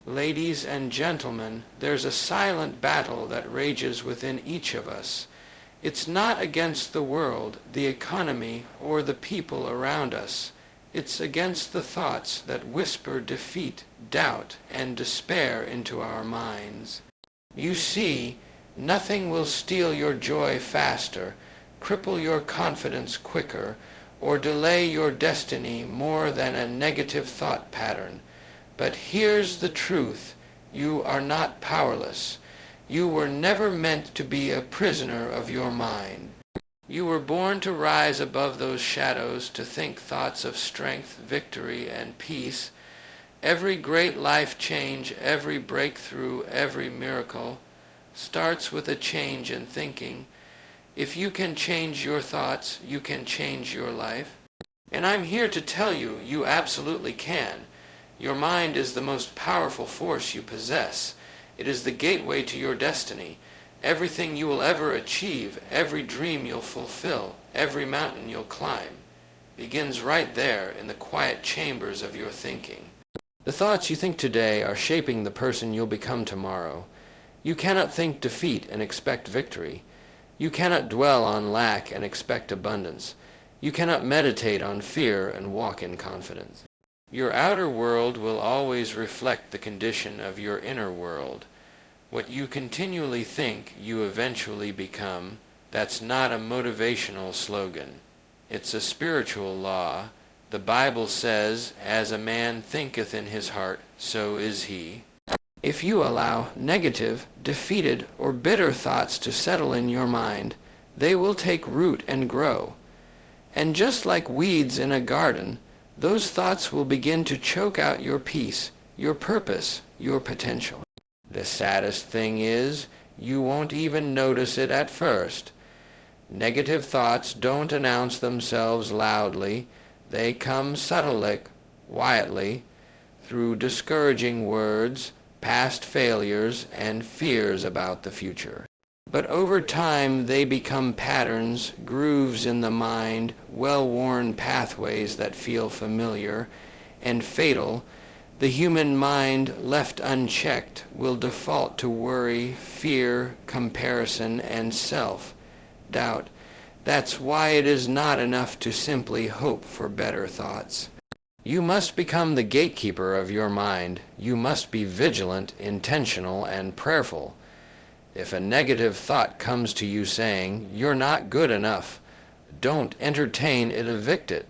Ladies and gentlemen, there's a silent battle that rages within each of us. It's not against the world, the economy, or the people around us. It's against the thoughts that whisper defeat, doubt, and despair into our minds. You see, nothing will steal your joy faster, cripple your confidence quicker, or delay your destiny more than a negative thought pattern. But here's the truth. You are not powerless. You were never meant to be a prisoner of your mind. You were born to rise above those shadows, to think thoughts of strength, victory, and peace. Every great life change, every breakthrough, every miracle starts with a change in thinking. If you can change your thoughts, you can change your life. And I'm here to tell you, you absolutely can. Your mind is the most powerful force you possess. It is the gateway to your destiny. Everything you will ever achieve, every dream you'll fulfill, every mountain you'll climb, begins right there in the quiet chambers of your thinking. The thoughts you think today are shaping the person you'll become tomorrow. You cannot think defeat and expect victory. You cannot dwell on lack and expect abundance. You cannot meditate on fear and walk in confidence. Your outer world will always reflect the condition of your inner world. What you continually think, you eventually become. That's not a motivational slogan. It's a spiritual law. The Bible says, "As a man thinketh in his heart, so is he." If you allow negative, defeated, or bitter thoughts to settle in your mind, they will take root and grow. And just like weeds in a garden, those thoughts will begin to choke out your peace, your purpose, your potential. The saddest thing is, you won't even notice it at first. Negative thoughts don't announce themselves loudly. They come subtly, quietly, through discouraging words, past failures, and fears about the future. But over time they become patterns, grooves in the mind, well-worn pathways that feel familiar and fatal. The human mind, left unchecked, will default to worry, fear, comparison, and self-doubt. That's why it is not enough to simply hope for better thoughts. You must become the gatekeeper of your mind. You must be vigilant, intentional, and prayerful. If a negative thought comes to you saying, "You're not good enough," don't entertain it, evict it.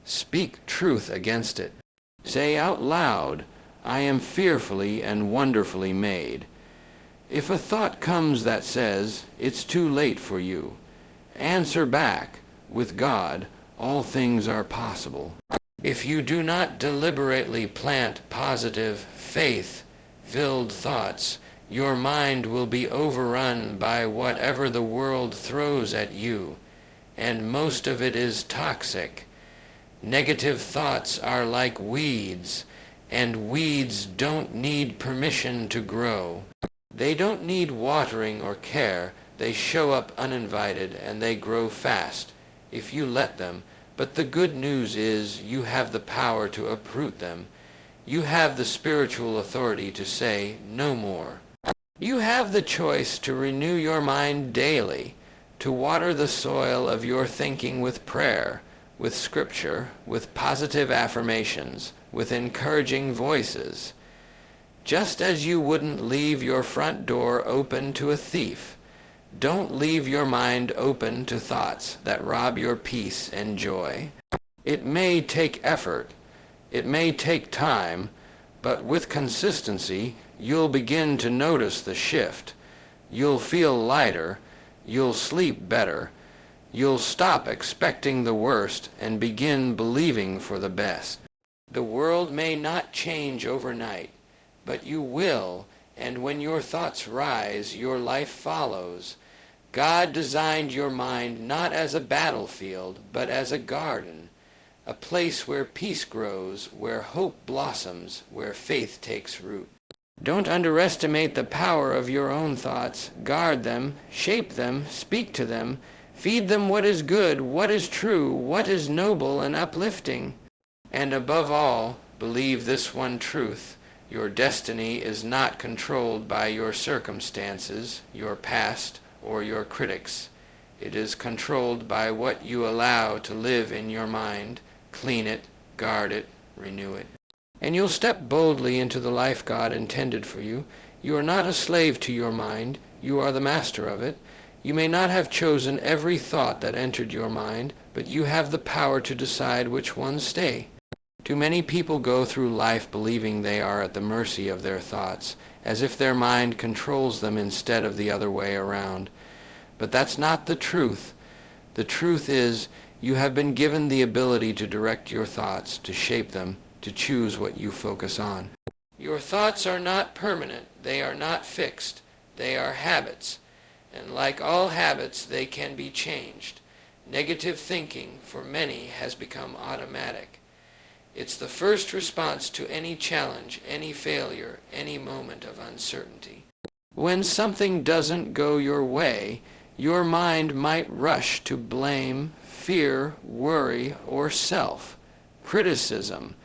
Speak truth against it. Say out loud, "I am fearfully and wonderfully made." If a thought comes that says, "It's too late for you," answer back, "With God, all things are possible." If you do not deliberately plant positive, faith-filled thoughts, your mind will be overrun by whatever the world throws at you, and most of it is toxic. Negative thoughts are like weeds, and weeds don't need permission to grow. They don't need watering or care. They show up uninvited, and they grow fast if you let them. But the good news is you have the power to uproot them. You have the spiritual authority to say, "No more." You have the choice to renew your mind daily, to water the soil of your thinking with prayer, with scripture, with positive affirmations, with encouraging voices. Just as you wouldn't leave your front door open to a thief, don't leave your mind open to thoughts that rob your peace and joy. It may take effort, it may take time, but with consistency, you'll begin to notice the shift. You'll feel lighter, you'll sleep better, you'll stop expecting the worst and begin believing for the best. The world may not change overnight, but you will, and when your thoughts rise, your life follows. God designed your mind not as a battlefield, but as a garden, a place where peace grows, where hope blossoms, where faith takes root. Don't underestimate the power of your own thoughts. Guard them, shape them, speak to them, feed them what is good, what is true, what is noble and uplifting. And above all, believe this one truth. Your destiny is not controlled by your circumstances, your past, or your critics. It is controlled by what you allow to live in your mind. Clean it, guard it, renew it. And you'll step boldly into the life God intended for you. You are not a slave to your mind. You are the master of it. You may not have chosen every thought that entered your mind, but you have the power to decide which ones stay. Too many people go through life believing they are at the mercy of their thoughts, as if their mind controls them instead of the other way around. But that's not the truth. The truth is, you have been given the ability to direct your thoughts, to shape them, to choose what you focus on. Your thoughts are not permanent. They are not fixed. They are habits. And like all habits, they can be changed. Negative thinking, for many, has become automatic. It's the first response to any challenge, any failure, any moment of uncertainty. When something doesn't go your way, your mind might rush to blame, fear, worry, or self-criticism.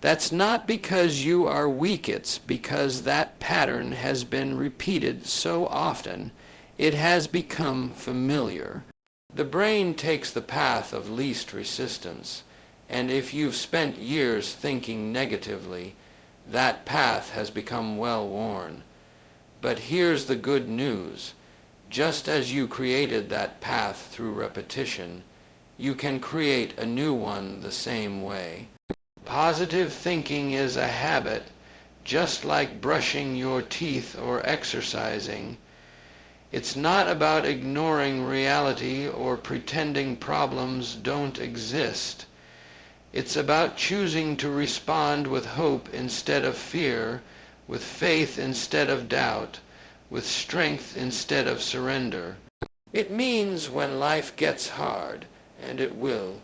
That's not because you are weak, it's because that pattern has been repeated so often, it has become familiar. The brain takes the path of least resistance, and if you've spent years thinking negatively, that path has become well worn. But here's the good news. Just as you created that path through repetition, you can create a new one the same way. Positive thinking is a habit, just like brushing your teeth or exercising. It's not about ignoring reality or pretending problems don't exist. It's about choosing to respond with hope instead of fear, with faith instead of doubt, with strength instead of surrender. It means when life gets hard, and it will,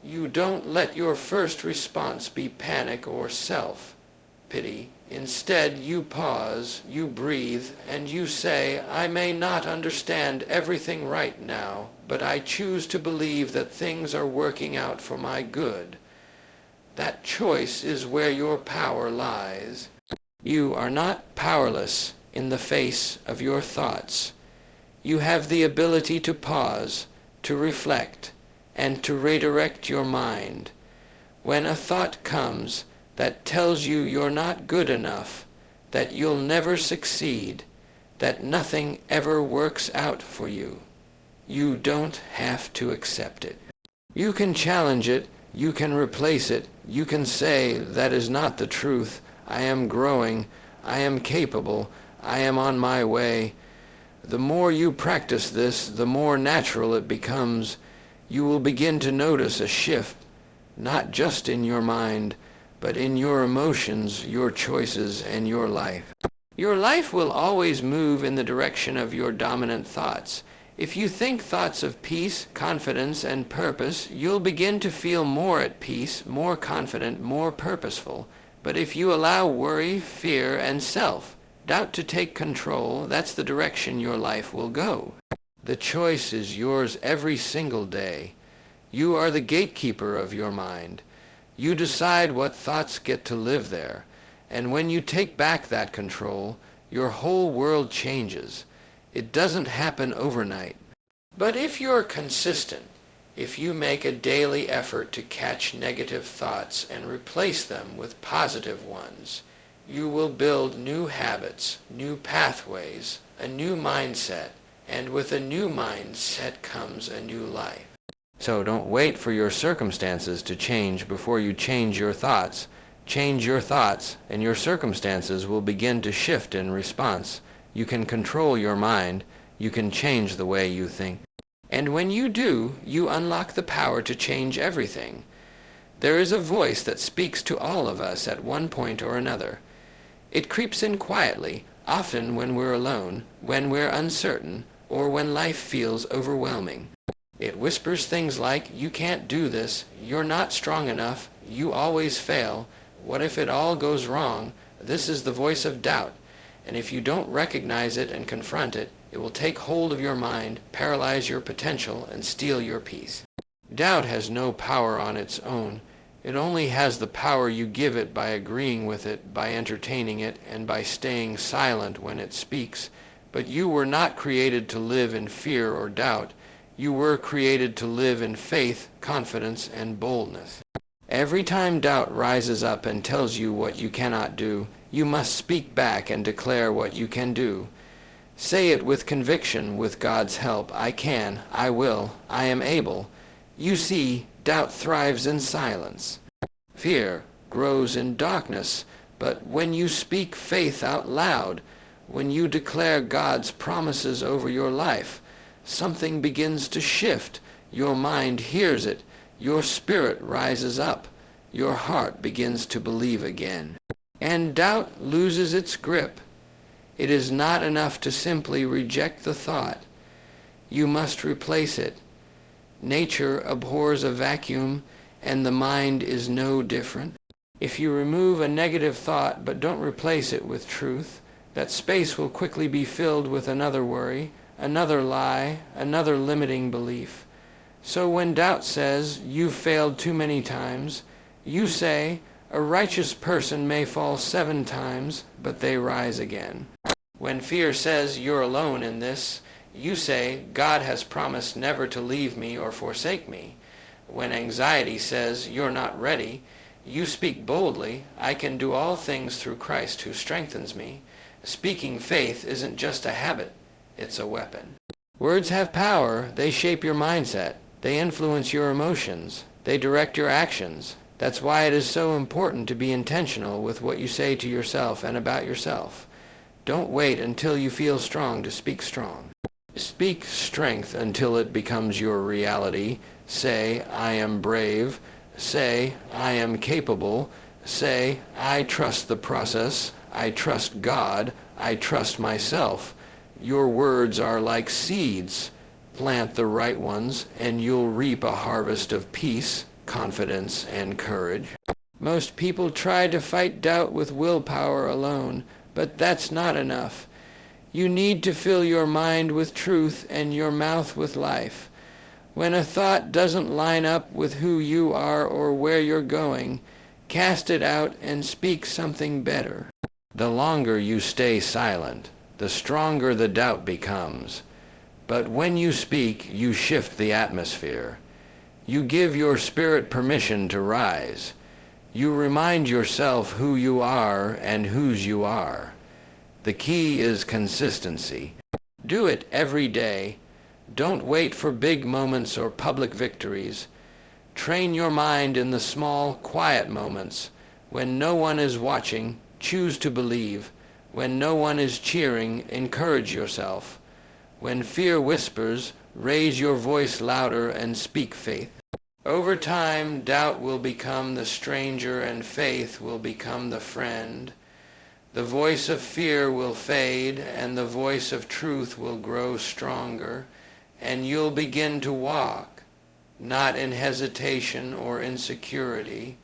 you don't let your first response be panic or self-pity. Instead, you pause, you breathe, and you say, I may not understand everything right now, but I choose to believe that things are working out for my good. That choice is where your power lies. You are not powerless in the face of your thoughts. You have the ability to pause, to reflect, and to redirect your mind. When a thought comes that tells you you're not good enough, that you'll never succeed, that nothing ever works out for you, you don't have to accept it. You can challenge it, you can replace it, you can say, that is not the truth, I am growing, I am capable, I am on my way. The more you practice this, the more natural it becomes. You will begin to notice a shift, not just in your mind, but in your emotions, your choices, and your life. Your life will always move in the direction of your dominant thoughts. If you think thoughts of peace, confidence, and purpose, you'll begin to feel more at peace, more confident, more purposeful. But if you allow worry, fear, and self-doubt to take control, that's the direction your life will go. The choice is yours every single day. You are the gatekeeper of your mind. You decide what thoughts get to live there. And when you take back that control, your whole world changes. It doesn't happen overnight. But if you're consistent, if you make a daily effort to catch negative thoughts and replace them with positive ones, you will build new habits, new pathways, a new mindset, and with a new mindset comes a new life. So don't wait for your circumstances to change before you change your thoughts. Change your thoughts, and your circumstances will begin to shift in response. You can control your mind. You can change the way you think. And when you do, you unlock the power to change everything. There is a voice that speaks to all of us at one point or another. It creeps in quietly, often when we're alone, when we're uncertain, or when life feels overwhelming. It whispers things like, you can't do this, you're not strong enough, you always fail, what if it all goes wrong? This is the voice of doubt, and if you don't recognize it and confront it, it will take hold of your mind, paralyze your potential, and steal your peace. Doubt has no power on its own. It only has the power you give it by agreeing with it, by entertaining it, and by staying silent when it speaks. But you were not created to live in fear or doubt. You were created to live in faith, confidence, and boldness. Every time doubt rises up and tells you what you cannot do, you must speak back and declare what you can do. Say it with conviction, with God's help. I can, I will, I am able. You see, doubt thrives in silence. Fear grows in darkness, but when you speak faith out loud, when you declare God's promises over your life, something begins to shift. Your mind hears it. Your spirit rises up. Your heart begins to believe again. And doubt loses its grip. It is not enough to simply reject the thought. You must replace it. Nature abhors a vacuum, and the mind is no different. If you remove a negative thought but don't replace it with truth, that space will quickly be filled with another worry, another lie, another limiting belief. So when doubt says, "You've failed too many times," you say, "A righteous person may fall 7 times, but they rise again." When fear says, "You're alone in this," you say, "God has promised never to leave me or forsake me." When anxiety says, "You're not ready," you speak boldly, "I can do all things through Christ who strengthens me." Speaking faith isn't just a habit, it's a weapon. Words have power. They shape your mindset. They influence your emotions. They direct your actions. That's why it is so important to be intentional with what you say to yourself and about yourself. Don't wait until you feel strong to speak strong. Speak strength until it becomes your reality. Say, "I am brave." Say, "I am capable." Say, "I trust the process. I trust God. I trust myself." Your words are like seeds. Plant the right ones, and you'll reap a harvest of peace, confidence, and courage. Most people try to fight doubt with willpower alone, but that's not enough. You need to fill your mind with truth and your mouth with life. When a thought doesn't line up with who you are or where you're going, cast it out and speak something better. The longer you stay silent, the stronger the doubt becomes. But when you speak, you shift the atmosphere. You give your spirit permission to rise. You remind yourself who you are and whose you are. The key is consistency. Do it every day. Don't wait for big moments or public victories. Train your mind in the small, quiet moments. When no one is watching, choose to believe. When no one is cheering, encourage yourself. When fear whispers, raise your voice louder and speak faith. Over time, doubt will become the stranger and faith will become the friend. The voice of fear will fade and the voice of truth will grow stronger, and you'll begin to walk, not in hesitation or insecurity,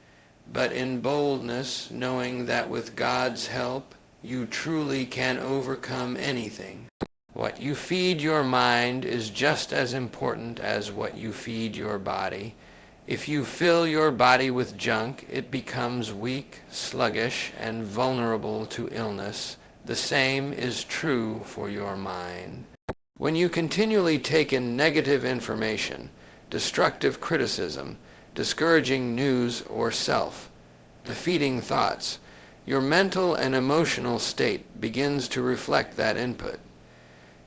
but in boldness, knowing that with God's help, you truly can overcome anything. What you feed your mind is just as important as what you feed your body. If you fill your body with junk, it becomes weak, sluggish, and vulnerable to illness. The same is true for your mind. When you continually take in negative information, destructive criticism, discouraging news or self-defeating thoughts, your mental and emotional state begins to reflect that input.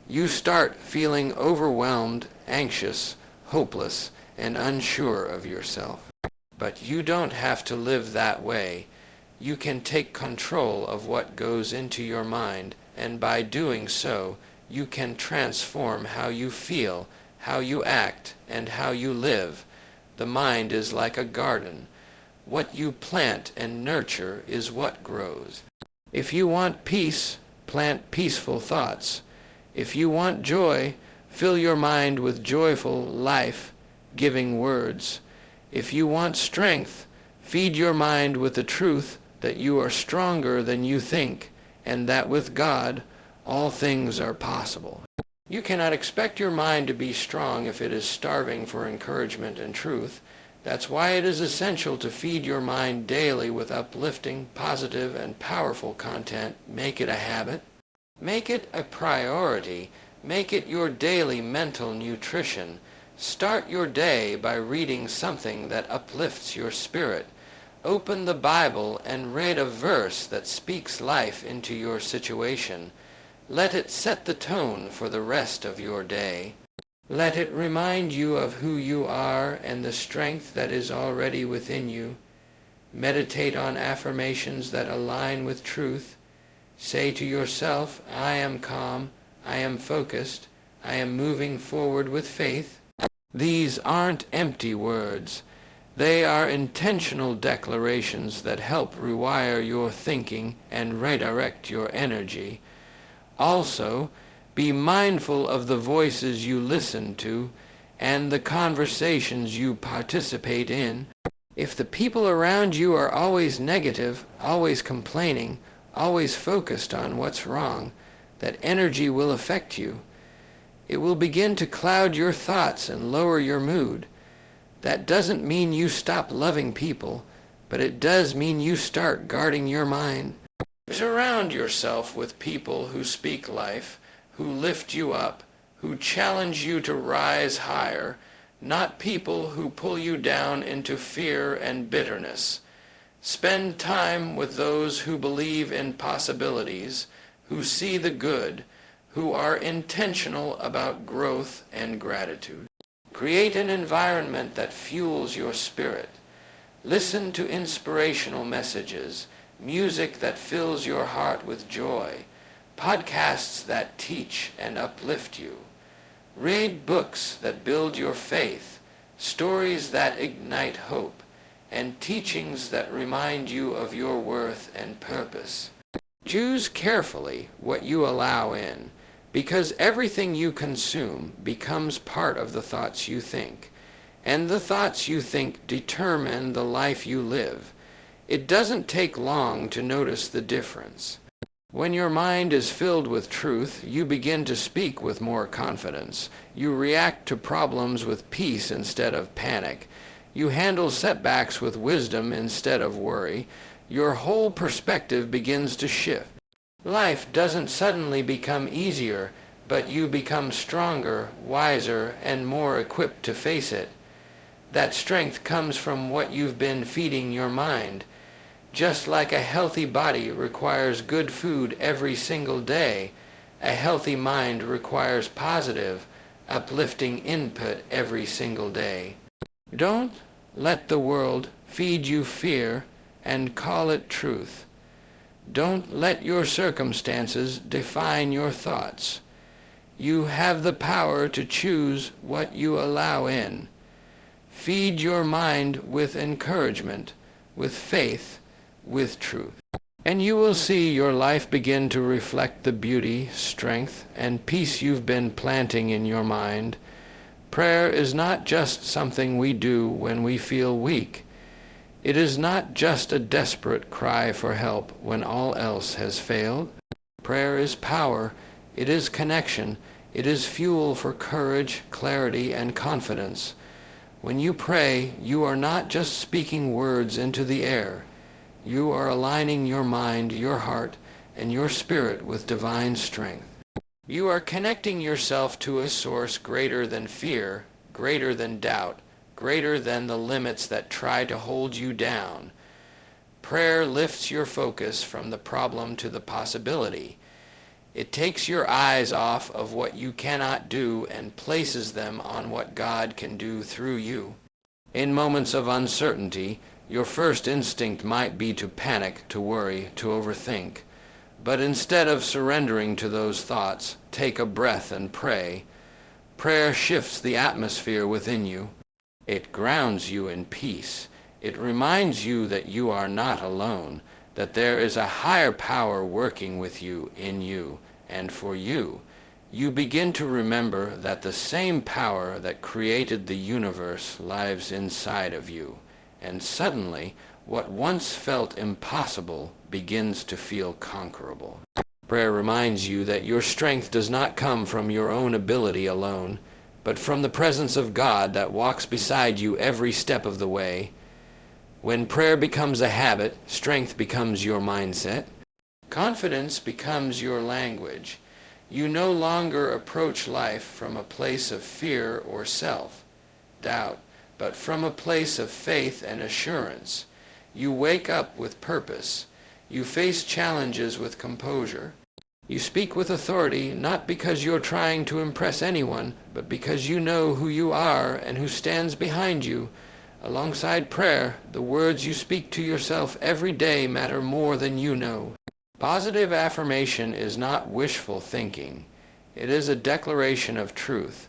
You start feeling overwhelmed, anxious, hopeless, and unsure of yourself. But you don't have to live that way. You can take control of what goes into your mind, and by doing so, you can transform how you feel, how you act, and how you live. The mind is like a garden. What you plant and nurture is what grows. If you want peace, plant peaceful thoughts. If you want joy, fill your mind with joyful, life-giving words. If you want strength, feed your mind with the truth that you are stronger than you think, and that with God, all things are possible. You cannot expect your mind to be strong if it is starving for encouragement and truth. That's why it is essential to feed your mind daily with uplifting, positive, and powerful content. Make it a habit. Make it a priority. Make it your daily mental nutrition. Start your day by reading something that uplifts your spirit. Open the Bible and read a verse that speaks life into your situation. Let it set the tone for the rest of your day. Let it remind you of who you are and the strength that is already within you. Meditate on affirmations that align with truth. Say to yourself, I am calm, I am focused, I am moving forward with faith. These aren't empty words. They are intentional declarations that help rewire your thinking and redirect your energy. Also, be mindful of the voices you listen to and the conversations you participate in. If the people around you are always negative, always complaining, always focused on what's wrong, that energy will affect you. It will begin to cloud your thoughts and lower your mood. That doesn't mean you stop loving people, but it does mean you start guarding your mind. Surround yourself with people who speak life, who lift you up, who challenge you to rise higher, not people who pull you down into fear and bitterness. Spend time with those who believe in possibilities, who see the good, who are intentional about growth and gratitude. Create an environment that fuels your spirit. Listen to inspirational messages, music that fills your heart with joy, podcasts that teach and uplift you. Read books that build your faith, stories that ignite hope, and teachings that remind you of your worth and purpose. Choose carefully what you allow in, because everything you consume becomes part of the thoughts you think, and the thoughts you think determine the life you live. It doesn't take long to notice the difference. When your mind is filled with truth, you begin to speak with more confidence. You react to problems with peace instead of panic. You handle setbacks with wisdom instead of worry. Your whole perspective begins to shift. Life doesn't suddenly become easier, but you become stronger, wiser, and more equipped to face it. That strength comes from what you've been feeding your mind. Just like a healthy body requires good food every single day, a healthy mind requires positive, uplifting input every single day. Don't let the world feed you fear and call it truth. Don't let your circumstances define your thoughts. You have the power to choose what you allow in. Feed your mind with encouragement, with faith, with truth. And you will see your life begin to reflect the beauty, strength, and peace you've been planting in your mind. Prayer is not just something we do when we feel weak. It is not just a desperate cry for help when all else has failed. Prayer is power. It is connection. It is fuel for courage, clarity, and confidence. When you pray, you are not just speaking words into the air. You are aligning your mind, your heart, and your spirit with divine strength. You are connecting yourself to a source greater than fear, greater than doubt, greater than the limits that try to hold you down. Prayer lifts your focus from the problem to the possibility. It takes your eyes off of what you cannot do and places them on what God can do through you. In moments of uncertainty, your first instinct might be to panic, to worry, to overthink. But instead of surrendering to those thoughts, take a breath and pray. Prayer shifts the atmosphere within you. It grounds you in peace. It reminds you that you are not alone, that there is a higher power working with you, in you, and for you. You begin to remember that the same power that created the universe lives inside of you. And suddenly, what once felt impossible begins to feel conquerable. Prayer reminds you that your strength does not come from your own ability alone. but from the presence of God that walks beside you every step of the way. When prayer becomes a habit, strength becomes your mindset. Confidence becomes your language. You no longer approach life from a place of fear or self-doubt, but from a place of faith and assurance. You wake up with purpose. You face challenges with composure. You speak with authority not because you're trying to impress anyone, but because you know who you are and who stands behind you. Alongside prayer, the words you speak to yourself every day matter more than you know. Positive affirmation is not wishful thinking. It is a declaration of truth.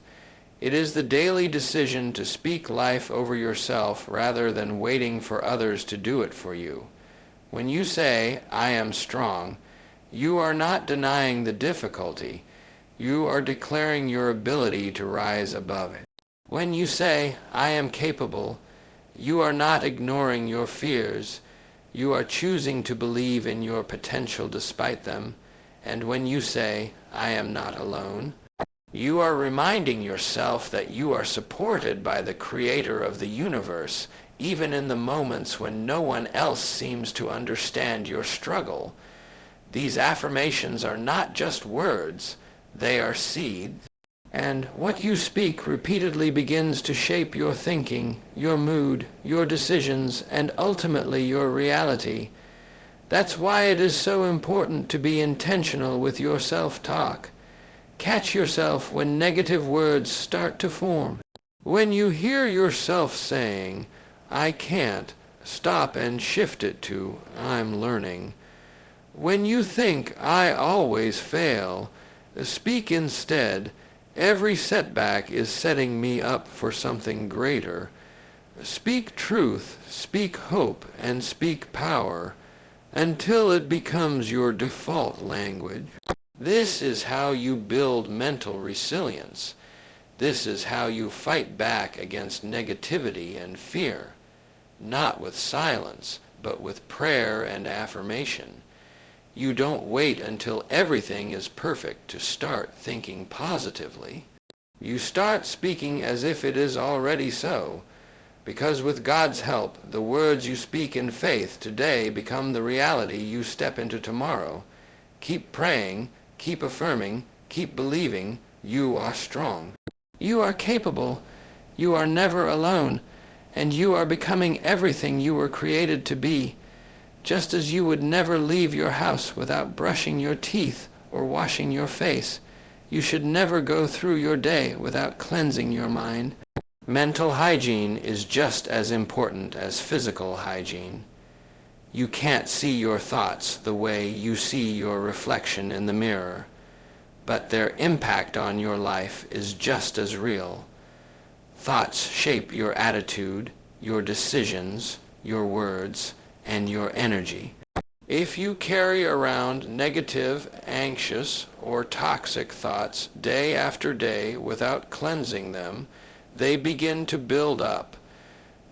It is the daily decision to speak life over yourself rather than waiting for others to do it for you. When you say, "I am strong," you are not denying the difficulty. You are declaring your ability to rise above it. When you say, "I am capable," you are not ignoring your fears. You are choosing to believe in your potential despite them. And when you say, "I am not alone," you are reminding yourself that you are supported by the Creator of the universe, even in the moments when no one else seems to understand your struggle. These affirmations are not just words, they are seeds. And what you speak repeatedly begins to shape your thinking, your mood, your decisions, and ultimately your reality. That's why it is so important to be intentional with your self-talk. Catch yourself when negative words start to form. When you hear yourself saying, "I can't," stop and shift it to, "I'm learning." When you think, "I always fail," speak instead, "Every setback is setting me up for something greater." Speak truth, speak hope, and speak power until it becomes your default language. This is how you build mental resilience. This is how you fight back against negativity and fear, not with silence, but with prayer and affirmation. You don't wait until everything is perfect to start thinking positively. You start speaking as if it is already so, because with God's help, the words you speak in faith today become the reality you step into tomorrow. Keep praying, keep affirming, keep believing. You are strong. You are capable. You are never alone, and you are becoming everything you were created to be. Just as you would never leave your house without brushing your teeth or washing your face, you should never go through your day without cleansing your mind. Mental hygiene is just as important as physical hygiene. You can't see your thoughts the way you see your reflection in the mirror, but their impact on your life is just as real. Thoughts shape your attitude, your decisions, your words, and your energy. If you carry around negative, anxious, or toxic thoughts day after day without cleansing them, they begin to build up.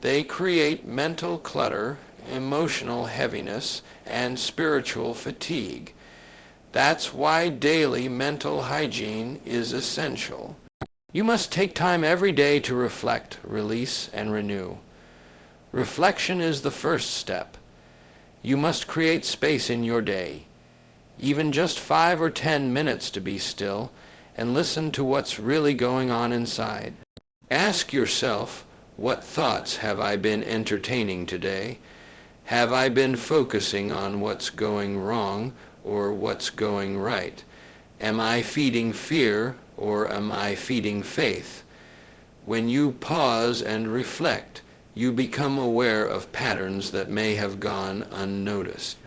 They create mental clutter, emotional heaviness, and spiritual fatigue. That's why daily mental hygiene is essential. You must take time every day to reflect, release, and renew. Reflection is the first step. You must create space in your day, even just 5 or 10 minutes to be still and listen to what's really going on inside. Ask yourself, what thoughts have I been entertaining today? Have I been focusing on what's going wrong or what's going right? Am I feeding fear or am I feeding faith? When you pause and reflect, you become aware of patterns that may have gone unnoticed.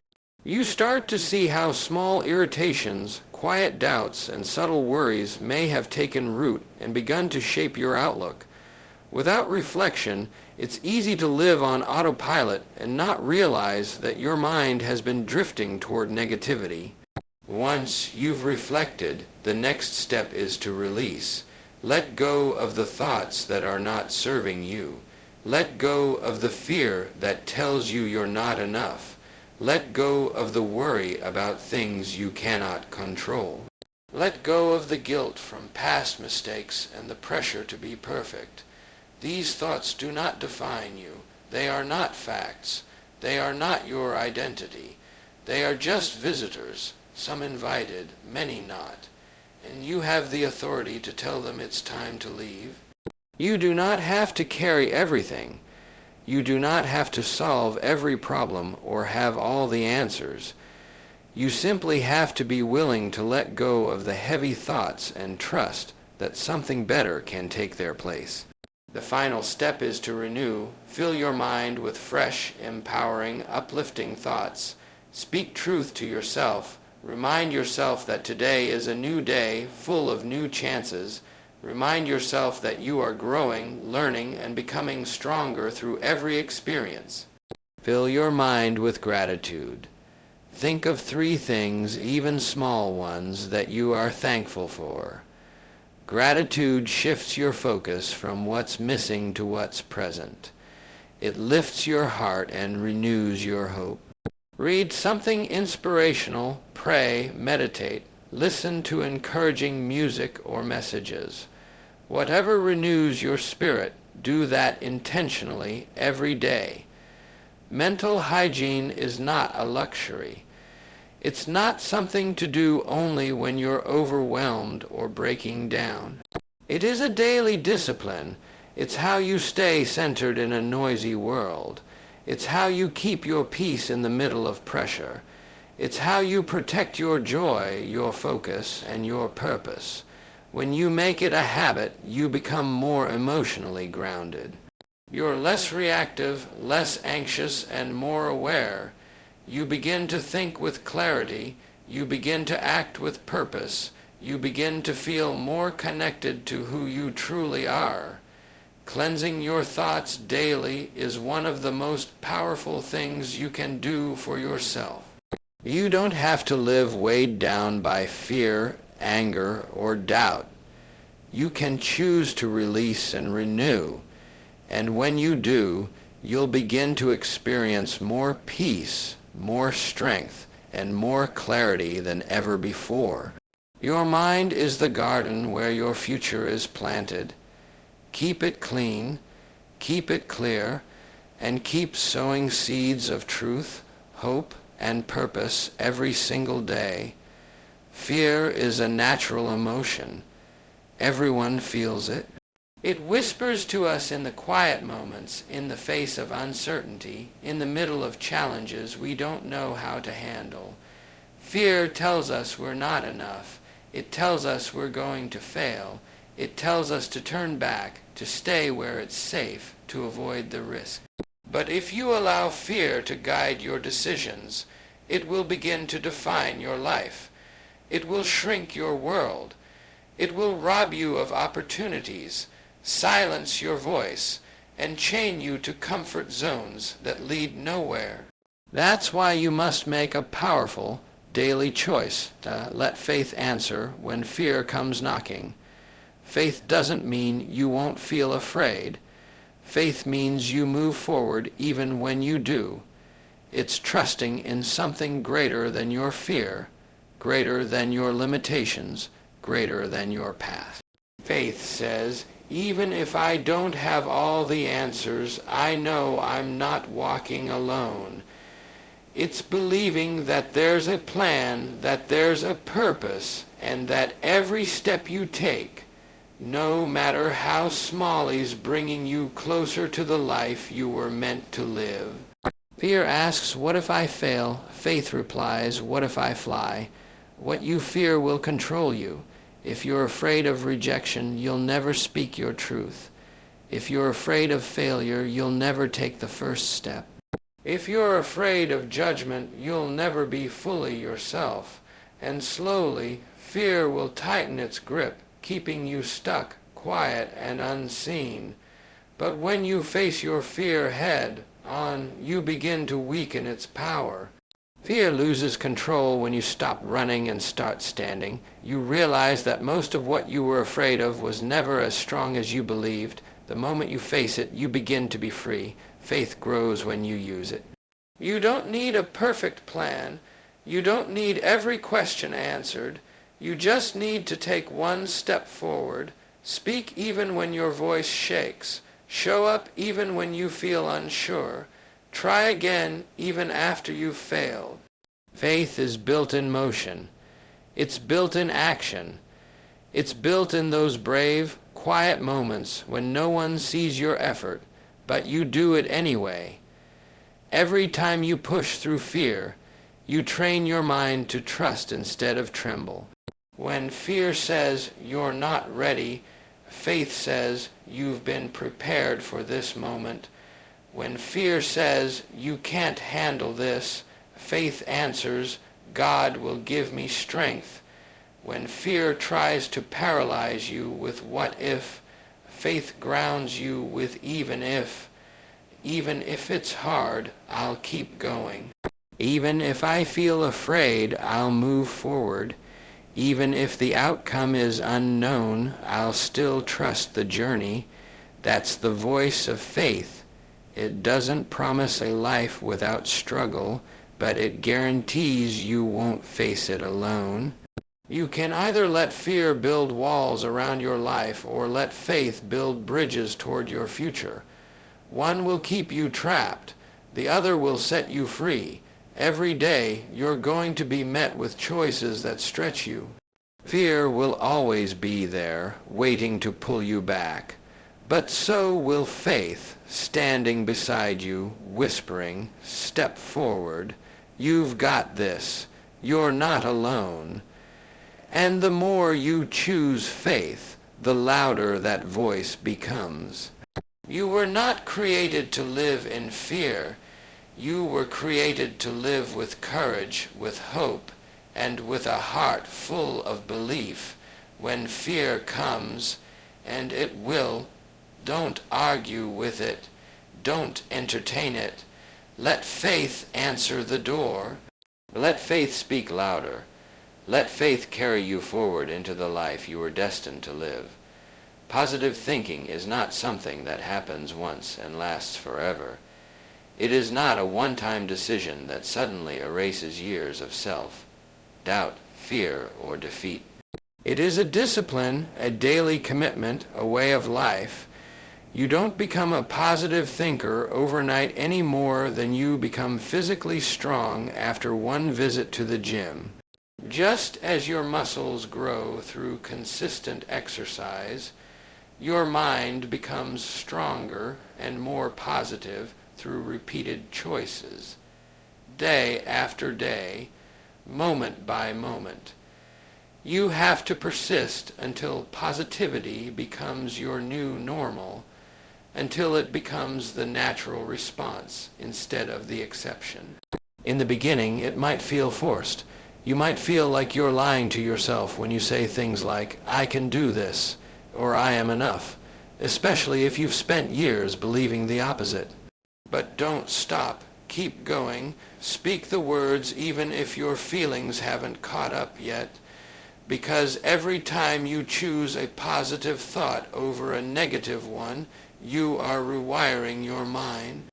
You start to see how small irritations, quiet doubts, and subtle worries may have taken root and begun to shape your outlook. Without reflection, it's easy to live on autopilot and not realize that your mind has been drifting toward negativity. Once you've reflected, the next step is to release. Let go of the thoughts that are not serving you. Let go of the fear that tells you you're not enough. Let go of the worry about things you cannot control. Let go of the guilt from past mistakes and the pressure to be perfect. These thoughts do not define you. They are not facts. They are not your identity. They are just visitors, some invited, many not. And you have the authority to tell them it's time to leave. You do not have to carry everything. You do not have to solve every problem or have all the answers. You simply have to be willing to let go of the heavy thoughts and trust that something better can take their place. The final step is to renew. Fill your mind with fresh, empowering, uplifting thoughts. Speak truth to yourself. Remind yourself that today is a new day full of new chances. Remind yourself that you are growing, learning, and becoming stronger through every experience. Fill your mind with gratitude. Think of 3 things, even small ones, that you are thankful for. Gratitude shifts your focus from what's missing to what's present. It lifts your heart and renews your hope. Read something inspirational, pray, meditate, listen to encouraging music or messages. Whatever renews your spirit, do that intentionally every day. Mental hygiene is not a luxury. It's not something to do only when you're overwhelmed or breaking down. It is a daily discipline. It's how you stay centered in a noisy world. It's how you keep your peace in the middle of pressure. It's how you protect your joy, your focus, and your purpose. When you make it a habit, you become more emotionally grounded. You're less reactive, less anxious, and more aware. You begin to think with clarity. You begin to act with purpose. You begin to feel more connected to who you truly are. Cleansing your thoughts daily is one of the most powerful things you can do for yourself. You don't have to live weighed down by fear, anger, or doubt. You can choose to release and renew. And when you do, you'll begin to experience more peace, more strength, and more clarity than ever before. Your mind is the garden where your future is planted. Keep it clean, keep it clear, and keep sowing seeds of truth, hope, and purpose every single day. Fear is a natural emotion. Everyone feels it. It whispers to us in the quiet moments, in the face of uncertainty, in the middle of challenges we don't know how to handle. Fear tells us we're not enough. It tells us we're going to fail. It tells us to turn back, to stay where it's safe, to avoid the risk. But if you allow fear to guide your decisions, it will begin to define your life. It will shrink your world. It will rob you of opportunities, silence your voice, and chain you to comfort zones that lead nowhere. That's why you must make a powerful daily choice to let faith answer when fear comes knocking. Faith doesn't mean you won't feel afraid. Faith means you move forward even when you do. It's trusting in something greater than your fear, greater than your limitations, greater than your past. Faith says, even if I don't have all the answers, I know I'm not walking alone. It's believing that there's a plan, that there's a purpose, and that every step you take, no matter how small, is bringing you closer to the life you were meant to live. Fear asks, what if I fail? Faith replies, what if I fly? What you fear will control you. If you're afraid of rejection, you'll never speak your truth. If you're afraid of failure, you'll never take the first step. If you're afraid of judgment, you'll never be fully yourself. And slowly, fear will tighten its grip, keeping you stuck, quiet, and unseen. But when you face your fear head on, you begin to weaken its power. Fear loses control when you stop running and start standing. You realize that most of what you were afraid of was never as strong as you believed. The moment you face it, you begin to be free. Faith grows when you use it. You don't need a perfect plan. You don't need every question answered. You just need to take one step forward. Speak even when your voice shakes. Show up even when you feel unsure. Try again even after you've failed. Faith is built in motion. It's built in action. It's built in those brave, quiet moments when no one sees your effort, but you do it anyway. Every time you push through fear, you train your mind to trust instead of tremble. When fear says you're not ready, faith says you've been prepared for this moment. When fear says you can't handle this, faith answers, God will give me strength. When fear tries to paralyze you with what if, faith grounds you with even if. Even if it's hard, I'll keep going. Even if I feel afraid, I'll move forward. Even if the outcome is unknown, I'll still trust the journey. That's the voice of faith. It doesn't promise a life without struggle, but it guarantees you won't face it alone. You can either let fear build walls around your life or let faith build bridges toward your future. One will keep you trapped. The other will set you free. Every day, you're going to be met with choices that stretch you. Fear will always be there, waiting to pull you back. But so will faith, standing beside you, whispering, step forward. You've got this. You're not alone. And the more you choose faith, the louder that voice becomes. You were not created to live in fear. You were created to live with courage, with hope, and with a heart full of belief. When fear comes, and it will, don't argue with it. Don't entertain it. Let faith answer the door. Let faith speak louder. Let faith carry you forward into the life you were destined to live. Positive thinking is not something that happens once and lasts forever. It is not a one-time decision that suddenly erases years of self-doubt, fear, or defeat. It is a discipline, a daily commitment, a way of life. You don't become a positive thinker overnight any more than you become physically strong after one visit to the gym. Just as your muscles grow through consistent exercise, your mind becomes stronger and more positive through repeated choices, day after day, moment by moment. You have to persist until positivity becomes your new normal, until it becomes the natural response instead of the exception. In the beginning, it might feel forced. You might feel like you're lying to yourself when you say things like, I can do this, or I am enough, especially if you've spent years believing the opposite. But don't stop. Keep going. Speak the words even if your feelings haven't caught up yet, because every time you choose a positive thought over a negative one, you are rewiring your mind.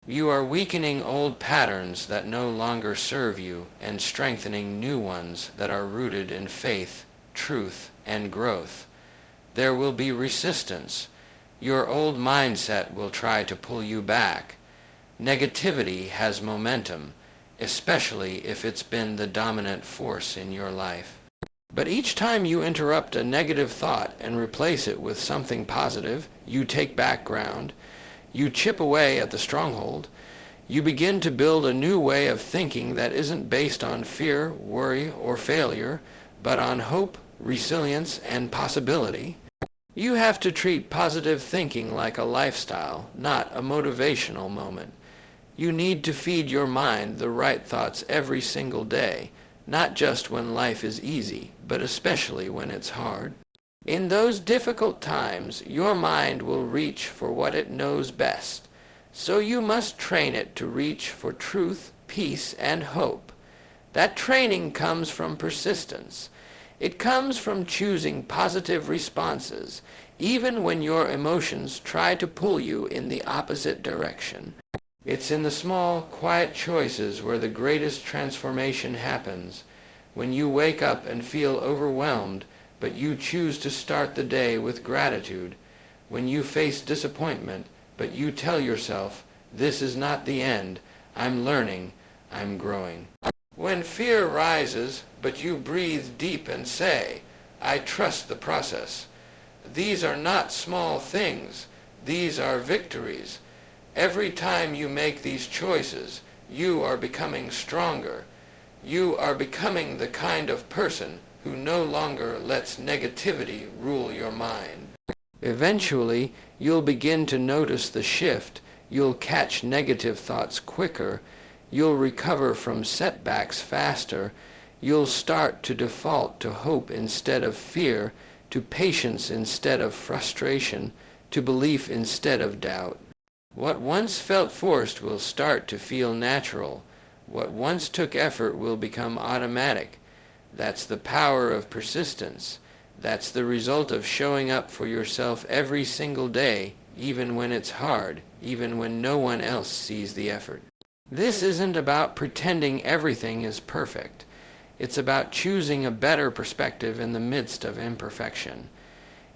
You are weakening old patterns that no longer serve you and strengthening new ones that are rooted in faith, truth, and growth. There will be resistance. Your old mindset will try to pull you back. Negativity has momentum, especially if it's been the dominant force in your life. But each time you interrupt a negative thought and replace it with something positive, you take back ground. You chip away at the stronghold. You begin to build a new way of thinking that isn't based on fear, worry, or failure, but on hope, resilience, and possibility. You have to treat positive thinking like a lifestyle, not a motivational moment. You need to feed your mind the right thoughts every single day, not just when life is easy, but especially when it's hard. In those difficult times, your mind will reach for what it knows best. So you must train it to reach for truth, peace, and hope. That training comes from persistence. It comes from choosing positive responses, even when your emotions try to pull you in the opposite direction. It's in the small, quiet choices where the greatest transformation happens. When you wake up and feel overwhelmed, but you choose to start the day with gratitude. When you face disappointment, but you tell yourself, this is not the end, I'm learning, I'm growing. When fear rises, but you breathe deep and say, I trust the process. These are not small things, these are victories. Every time you make these choices, you are becoming stronger. You are becoming the kind of person who no longer lets negativity rule your mind. Eventually, you'll begin to notice the shift. You'll catch negative thoughts quicker. You'll recover from setbacks faster. You'll start to default to hope instead of fear, to patience instead of frustration, to belief instead of doubt. What once felt forced will start to feel natural. What once took effort will become automatic. That's the power of persistence. That's the result of showing up for yourself every single day, even when it's hard, even when no one else sees the effort. This isn't about pretending everything is perfect. It's about choosing a better perspective in the midst of imperfection.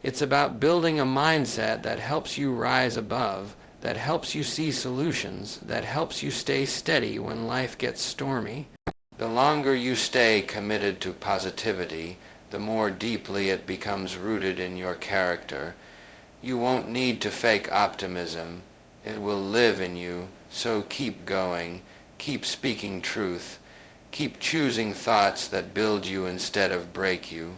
It's about building a mindset that helps you rise above, that helps you see solutions, that helps you stay steady when life gets stormy. The longer you stay committed to positivity, the more deeply it becomes rooted in your character. You won't need to fake optimism. It will live in you, so keep going, keep speaking truth, keep choosing thoughts that build you instead of break you.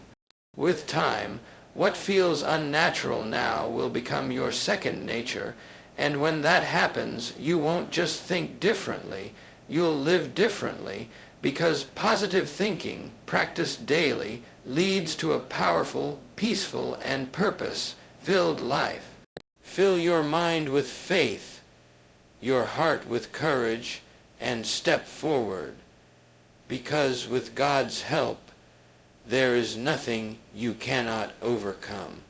With time, what feels unnatural now will become your second nature, and when that happens, you won't just think differently, you'll live differently, because positive thinking, practiced daily, leads to a powerful, peaceful, and purpose-filled life. Fill your mind with faith, your heart with courage, and step forward, because with God's help, there is nothing you cannot overcome.